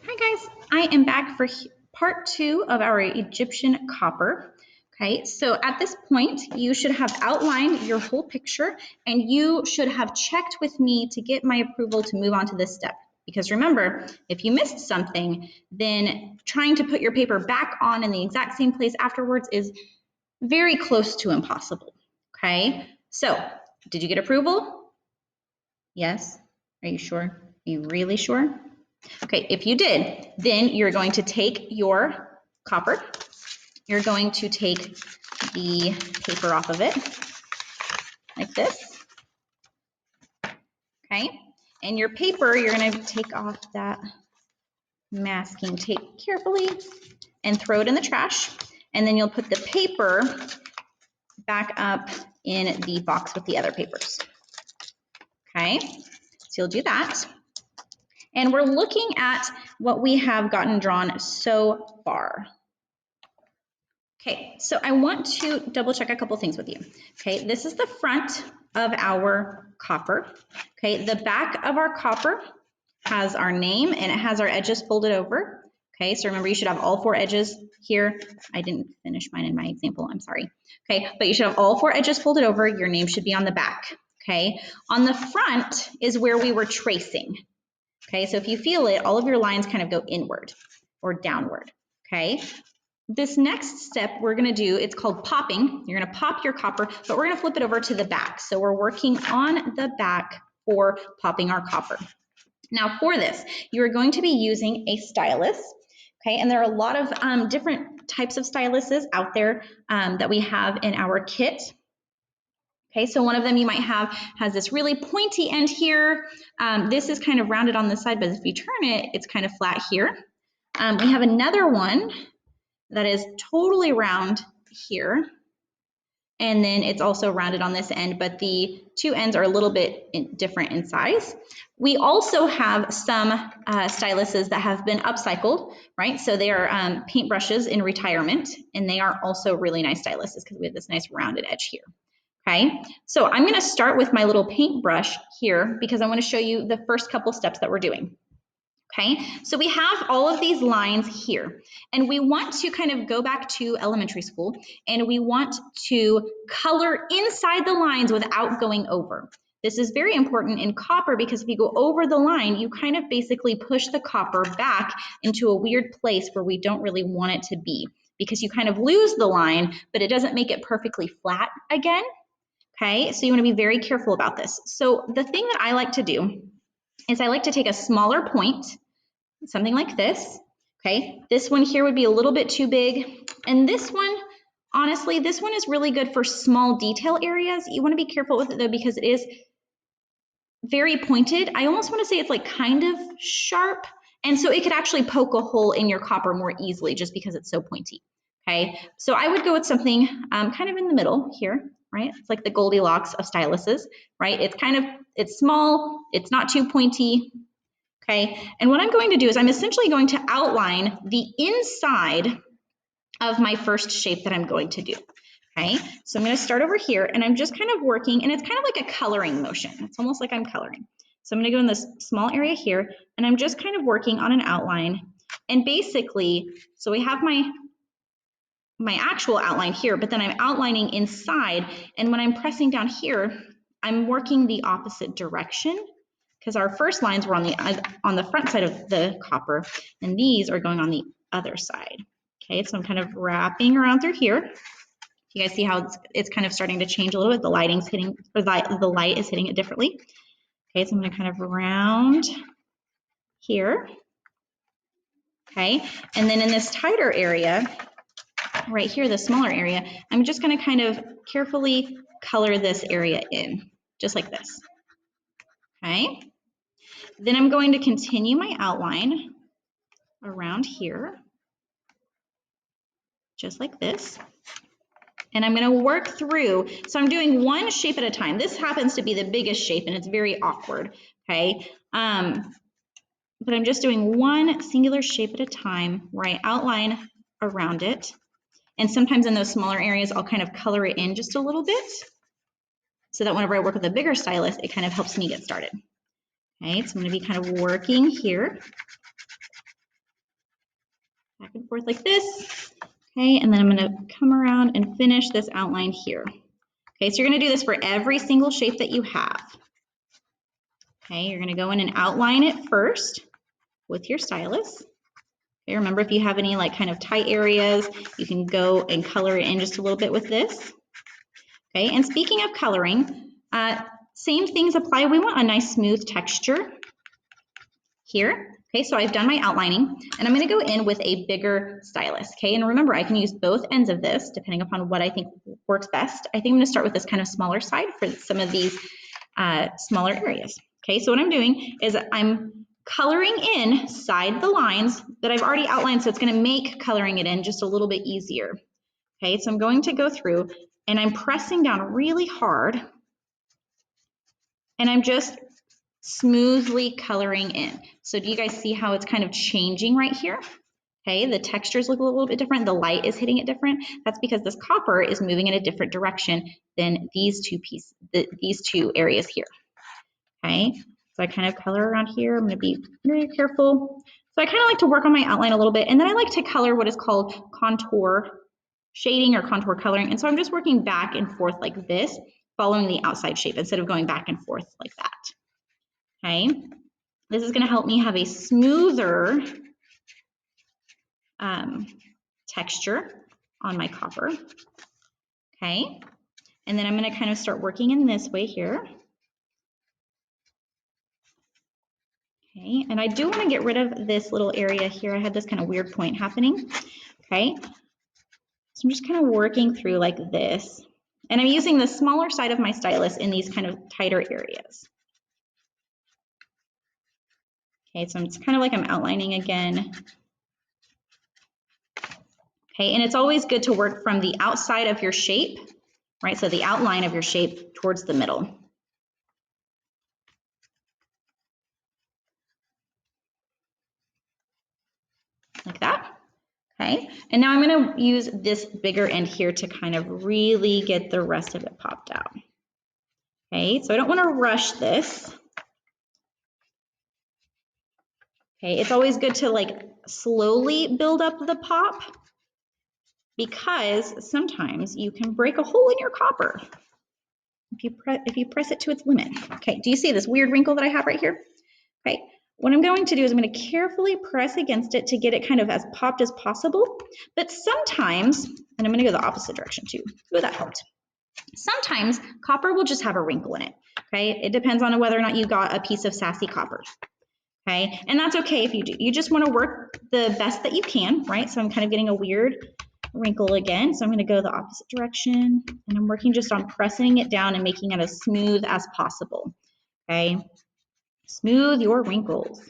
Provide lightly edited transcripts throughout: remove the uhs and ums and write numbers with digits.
Hi guys, I am back for part 2 of our Egyptian copper. Okay, so at this point, you should have outlined your whole picture and you should have checked with me to get my approval to move on to this step. Because remember, if you missed something, then trying to put your paper back on in the exact same place afterwards is very close to impossible. Okay, so did you get approval? Yes? Are you sure? Are you really sure? Okay, if you did, then you're going to take your copper, you're going to take the paper off of it, like this, okay? And your paper, you're gonna take off that masking tape carefully and throw it in the trash, and then you'll put the paper back up in the box with the other papers, okay? So you'll do that. And we're looking at what we have gotten drawn so far. Okay, so I want to double check a couple things with you. Okay, this is the front of our copper. Okay, the back of our copper has our name and it has our edges folded over. Okay, so remember you should have all 4 edges here. I didn't finish mine in my example, I'm sorry. Okay, but you should have all 4 edges folded over. Your name should be on the back. Okay, on the front is where we were tracing. Okay, so if you feel it, all of your lines kind of go inward or downward. Okay, this next step we're going to do, it's called popping. You're going to pop your copper, but we're going to flip it over to the back. So we're working on the back for popping our copper. Now for this, you're going to be using a stylus. Okay, and there are a lot of different types of styluses out there that we have in our kit. Okay, so one of them you might have has this really pointy end here. This is kind of rounded on the side, but if you turn it, it's kind of flat here. We have another one that is totally round here. And then it's also rounded on this end, but the 2 ends are a little bit different in size. We also have some styluses that have been upcycled, right? So they are paintbrushes in retirement, and they are also really nice styluses because we have this nice rounded edge here. Okay, so I'm gonna start with my little paintbrush here because I want to show you the first couple steps that we're doing. Okay, so we have all of these lines here, and we want to kind of go back to elementary school, and we want to color inside the lines without going over. This is very important in copper because if you go over the line, you kind of basically push the copper back into a weird place where we don't really want it to be because you kind of lose the line, but it doesn't make it perfectly flat again. Okay, so you want to be very careful about this. So the thing that I like to do is I like to take a smaller point, something like this. Okay, this one here would be a little bit too big. And this one, honestly, this one is really good for small detail areas. You want to be careful with it though because it is very pointed. I almost want to say it's like kind of sharp. And so it could actually poke a hole in your copper more easily just because it's so pointy. Okay, so I would go with something kind of in the middle here, right? It's like the Goldilocks of styluses, right? It's small, it's not too pointy, okay? And what I'm going to do is I'm essentially going to outline the inside of my first shape that I'm going to do, okay? So I'm going to start over here and I'm just kind of working, and it's kind of like a coloring motion. It's almost like I'm coloring. So I'm going to go in this small area here and I'm just kind of working on an outline. And basically, so we have my actual outline here, but then I'm outlining inside, and when I'm pressing down here, I'm working the opposite direction because our first lines were on the front side of the copper, and these are going on the other side. Okay, so I'm kind of wrapping around through here. You guys see how it's kind of starting to change a little bit. The lighting's hitting, or the light is hitting it differently. Okay, so I'm going to kind of round here. Okay, and then in this tighter area, right here, the smaller area, I'm just going to kind of carefully color this area in, just like this. Okay. Then I'm going to continue my outline around here, just like this. And I'm going to work through, so I'm doing one shape at a time. This happens to be the biggest shape and it's very awkward, okay? But I'm just doing one singular shape at a time where I outline around it. And sometimes in those smaller areas, I'll kind of color it in just a little bit so that whenever I work with a bigger stylus, it kind of helps me get started. Okay, so I'm going to be kind of working here. back and forth like this. Okay, and then I'm gonna come around and finish this outline here. Okay, so you're gonna do this for every single shape that you have. Okay, you're gonna go in and outline it first with your stylus. Okay, remember if you have any like kind of tight areas, you can go and color it in just a little bit with this. Okay, and speaking of coloring, same things apply. We want a nice smooth texture here. Okay, so I've done my outlining and I'm gonna go in with a bigger stylus. Okay, and remember I can use both ends of this depending upon what I think works best. I think I'm gonna start with this kind of smaller side for some of these smaller areas. Okay, so what I'm doing is I'm coloring inside the lines that I've already outlined, so it's gonna make coloring it in just a little bit easier. Okay, so I'm going to go through and I'm pressing down really hard and I'm just smoothly coloring in. So do you guys see how it's kind of changing right here? Okay, the textures look a little bit different. The light is hitting it different. That's because this copper is moving in a different direction than these two areas here. Okay, so I kind of color around here. I'm going to be very careful. So I kind of like to work on my outline a little bit, and then I like to color what is called contour shading or contour coloring. And so I'm just working back and forth like this, following the outside shape instead of going back and forth like that. Okay, this is going to help me have a smoother texture on my copper. Okay, and then I'm going to kind of start working in this way here. Okay, and I do want to get rid of this little area here. I had this kind of weird point happening. Okay, so I'm just kind of working through like this. And I'm using the smaller side of my stylus in these kind of tighter areas. Okay, so it's kind of like I'm outlining again. Okay, and it's always good to work from the outside of your shape, right? So the outline of your shape towards the middle. Like that. Okay, and now I'm going to use this bigger end here to kind of really get the rest of it popped out. Okay, so I don't want to rush this. Okay, it's always good to like slowly build up the pop because sometimes you can break a hole in your copper if you press it to its limit. Okay, do you see this weird wrinkle that I have right here? Okay, what I'm going to do is I'm going to carefully press against it to get it kind of as popped as possible. But sometimes, and I'm going to go the opposite direction too. Oh, that helped. Sometimes copper will just have a wrinkle in it. Okay, it depends on whether or not you got a piece of sassy copper. Okay, and that's okay if you do. You just want to work the best that you can, right? So I'm kind of getting a weird wrinkle again. So I'm going to go the opposite direction and I'm working just on pressing it down and making it as smooth as possible. Okay, smooth your wrinkles.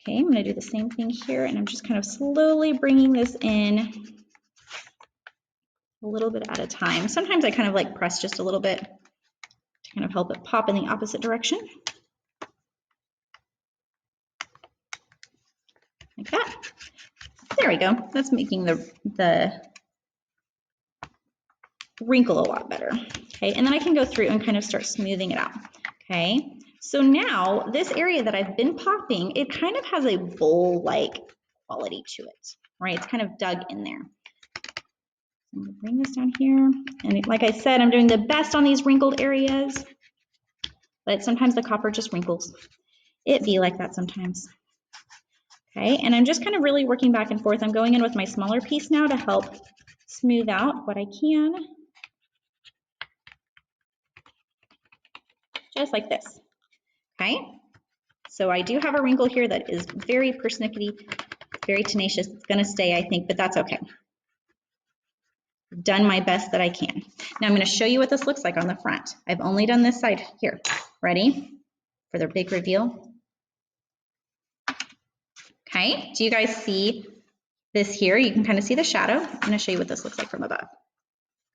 Okay, I'm going to do the same thing here and I'm just kind of slowly bringing this in a little bit at a time. Sometimes I kind of like press just a little bit to kind of help it pop in the opposite direction. Like that. There we go. That's making the wrinkle a lot better. Okay, and then I can go through and kind of start smoothing it out. Okay, so now this area that I've been popping, it kind of has a bowl-like quality to it, right? It's kind of dug in there. I'm gonna bring this down here. And like I said, I'm doing the best on these wrinkled areas, but sometimes the copper just wrinkles. It be like that sometimes. Okay, and I'm just kind of really working back and forth. I'm going in with my smaller piece now to help smooth out what I can. Just like this. Okay, so I do have a wrinkle here that is very persnickety, very tenacious. It's gonna stay, I think, but that's okay. I've done my best that I can. Now I'm gonna show you what this looks like on the front. I've only done this side here. Ready for the big reveal? Okay, do you guys see this here? You can kind of see the shadow. I'm gonna show you what this looks like from above.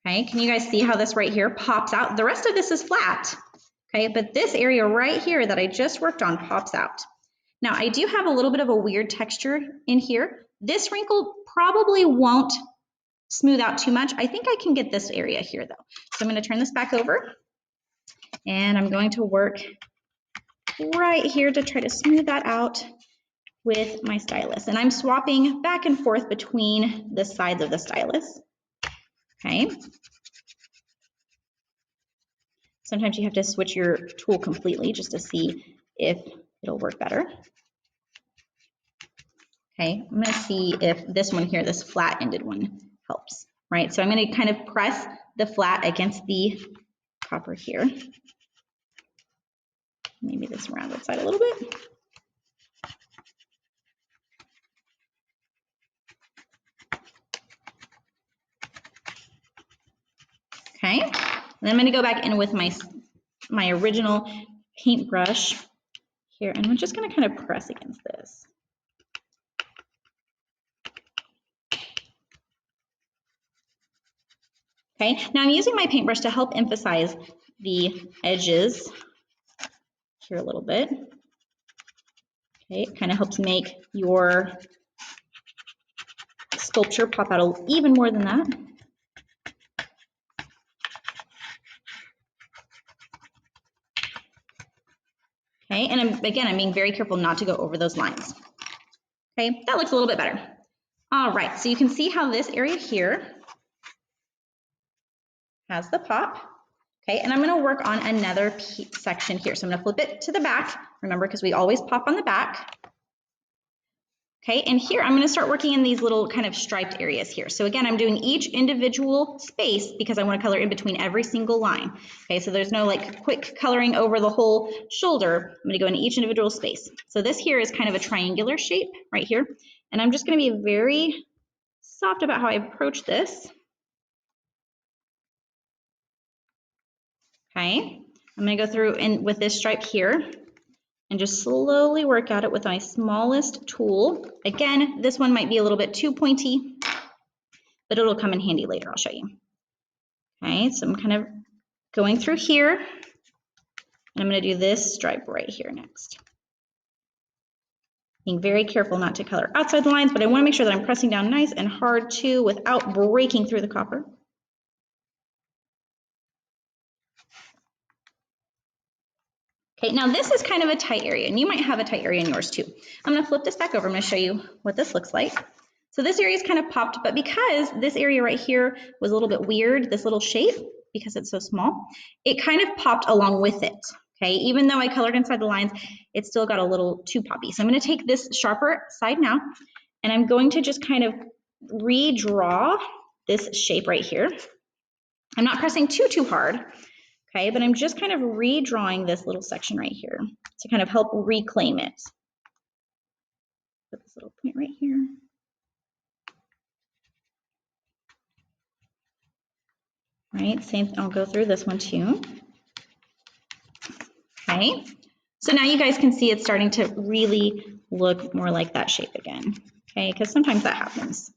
Okay, can you guys see how this right here pops out? The rest of this is flat, okay, but this area right here that I just worked on pops out. Now I do have a little bit of a weird texture in here. This wrinkle probably won't smooth out too much. I think I can get this area here though. So I'm gonna turn this back over and I'm going to work right here to try to smooth that out. with my stylus. And I'm swapping back and forth between the sides of the stylus. Okay. Sometimes you have to switch your tool completely just to see if it'll work better. Okay, I'm gonna see if this one here, this flat-ended one, helps, right? So I'm gonna kind of press the flat against the copper here. Maybe this rounded side a little bit. Okay, and then I'm gonna go back in with my original paintbrush here, and I'm just gonna kind of press against this. Okay, now I'm using my paintbrush to help emphasize the edges here a little bit. Okay, it kind of helps make your sculpture pop out even more than that. Okay, and I'm being very careful not to go over those lines. Okay, that looks a little bit better. All right, so you can see how this area here has the pop. Okay, and I'm gonna work on another section here. So I'm gonna flip it to the back, remember, because we always pop on the back. Okay, and here I'm gonna start working in these little kind of striped areas here. So again, I'm doing each individual space because I wanna color in between every single line. Okay, so there's no like quick coloring over the whole shoulder. I'm gonna go in each individual space. So this here is kind of a triangular shape right here. And I'm just gonna be very soft about how I approach this. Okay, I'm gonna go through and with this stripe here and just slowly work at it with my smallest tool. Again, this one might be a little bit too pointy, but it'll come in handy later, I'll show you. Okay, so I'm kind of going through here, and I'm gonna do this stripe right here next. Being very careful not to color outside the lines, but I wanna make sure that I'm pressing down nice and hard too without breaking through the copper. Okay, now this is kind of a tight area, and you might have a tight area in yours too. I'm gonna flip this back over. I'm gonna show you what this looks like. So this area is kind of popped, but because this area right here was a little bit weird, this little shape, because it's so small, it kind of popped along with it. Okay, even though I colored inside the lines, it still got a little too poppy. So I'm gonna take this sharper side now, and I'm going to just kind of redraw this shape right here. I'm not pressing too hard. Okay, but I'm just kind of redrawing this little section right here to kind of help reclaim it. Put this little point right here. Right, same, I'll go through this one too. Okay, so now you guys can see it's starting to really look more like that shape again. Okay, because sometimes that happens.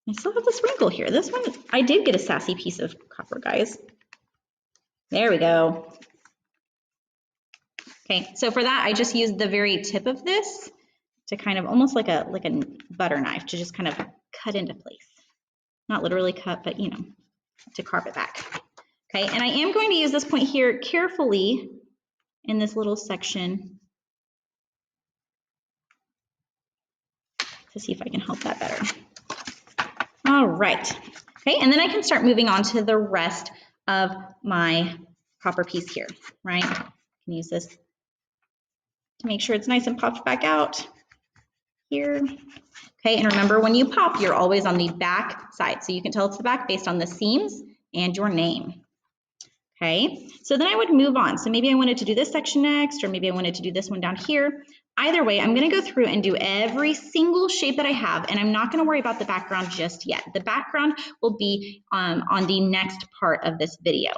I still have this wrinkle here. This one, I did get a sassy piece of copper, guys. There we go. Okay, so for that, I just used the very tip of this to kind of almost like a butter knife to just kind of cut into place. Not literally cut, but you know, to carve it back. Okay, and I am going to use this point here carefully in this little section to see if I can help that better. All right, okay, and then I can start moving on to the rest of my copper piece here, right? I can use this to make sure it's nice and popped back out here. Okay, and remember when you pop, you're always on the back side. So you can tell it's the back based on the seams and your name. Okay, so then I would move on. So maybe I wanted to do this section next, or maybe I wanted to do this one down here. Either way, I'm gonna go through and do every single shape that I have, and I'm not gonna worry about the background just yet. The background will be on the next part of this video.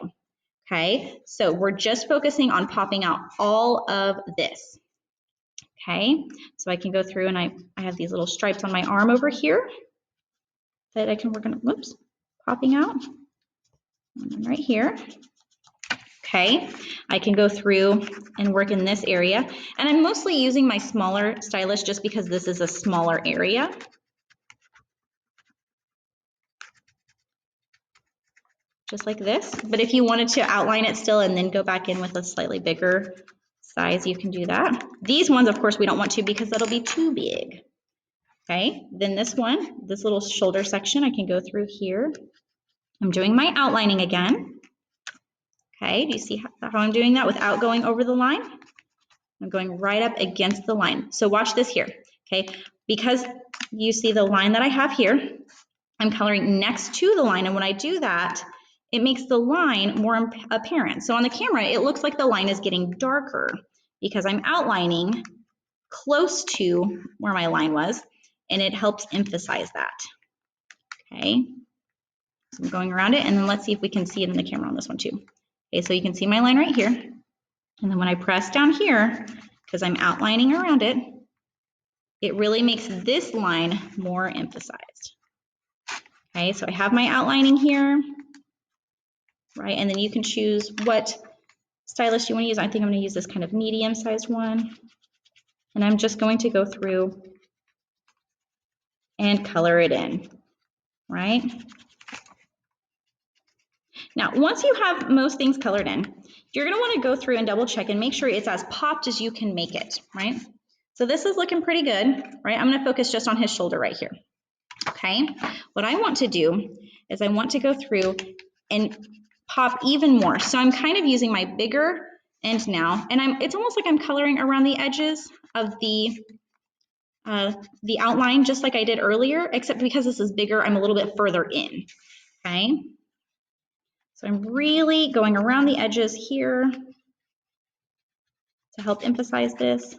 Okay, so we're just focusing on popping out all of this. Okay, so I can go through and I have these little stripes on my arm over here that I can work on, whoops, popping out. And right here. Okay, I can go through and work in this area. And I'm mostly using my smaller stylus just because this is a smaller area. just like this. But if you wanted to outline it still and then go back in with a slightly bigger size, you can do that. These ones, of course, we don't want to because that'll be too big. Okay, then this one, this little shoulder section, I can go through here. I'm doing my outlining again. Okay, do you see how I'm doing that without going over the line? I'm going right up against the line. So watch this here, okay? Because you see the line that I have here, I'm coloring next to the line, and when I do that, it makes the line more apparent. So on the camera, it looks like the line is getting darker because I'm outlining close to where my line was, and it helps emphasize that, okay? So I'm going around it, and then let's see if we can see it in the camera on this one too. Okay, so you can see my line right here, and then when I press down here, because I'm outlining around it, it really makes this line more emphasized. Okay, so I have my outlining here, right? And then you can choose what stylus you want to use. I think I'm going to use this kind of medium-sized one. And I'm just going to go through and color it in, right? Now, once you have most things colored in, you're going to want to go through and double check and make sure it's as popped as you can make it, right? So this is looking pretty good, right? I'm going to focus just on his shoulder right here. Okay, what I want to do is I want to go through and pop even more. So I'm kind of using my bigger end now, and it's almost like I'm coloring around the edges of the outline, just like I did earlier, except because this is bigger, I'm a little bit further in. Okay, so I'm really going around the edges here to help emphasize this.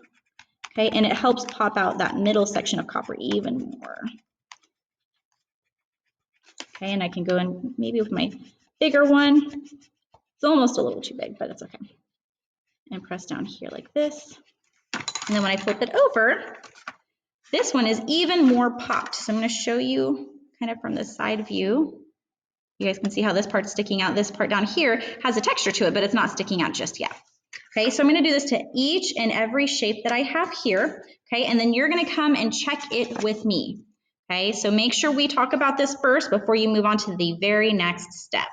Okay, and it helps pop out that middle section of copper even more. Okay, and I can go in maybe with my bigger one. It's almost a little too big, but it's okay. And press down here like this. And then when I flip it over, this one is even more popped. So I'm going to show you kind of from the side view. You guys can see how this part's sticking out. This part down here has a texture to it, but it's not sticking out just yet. Okay, so I'm going to do this to each and every shape that I have here. Okay, and then you're going to come and check it with me. Okay, so make sure we talk about this first before you move on to the very next step.